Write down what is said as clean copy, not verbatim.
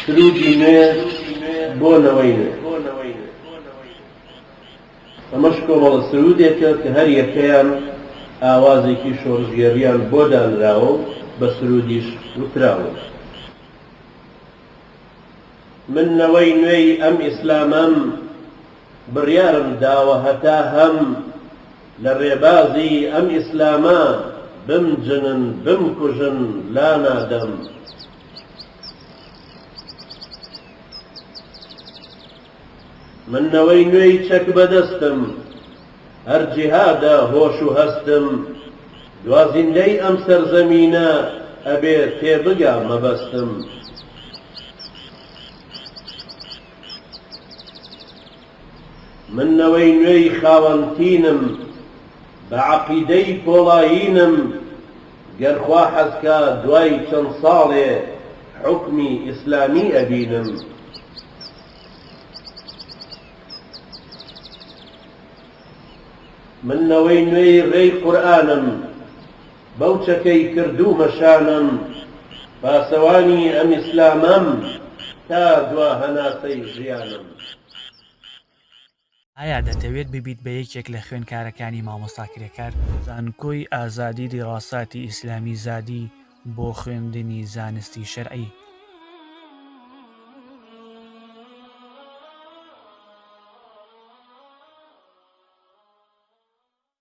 سرودی نوێ بۆ نەوەی نوێ. ئەمەش کۆمەڵە سرودێکە کە هەر یەکەیان ئاوازێکی شۆڕژگەریان بۆ دانراوە و بە سرودیش وتراوە. من نەوەی نوێی ئەم ئیسلامەم بڕیارم داوە هەتا هەم لە ڕێبازی ئەم ئیسلامە بمجنن بمکوژن لا نادەم. من نەوەی نوێی چەک بەدەستم هەر جیهادە هۆش و هەستم دوازیندەی ئەم سەرزەمینە ئەبێ تێبگا مەبەستم. من نەوەی نوێی خاوەنتینم بە عەقیدەی کۆڵایینم گەرخوا حەزکا دوای چەند ساڵێ حوکمی ئیسلامی ئەبینم. من نەوەی نوێی ڕێی قورئانم بەو چەکەی کردوو مەشانم پاسەوانی ئەم ئیسلامەم تا دوا هەناسەی ژیانم. ئایا دەتەوێت ببیت بە یەکێک لە خوێندکارەکانی مامۆستاکرێکار؟ زانکۆی ئازادی دیڕاساتی ئیسلامی زادی بۆ خوێندنی زانستی شەرعی.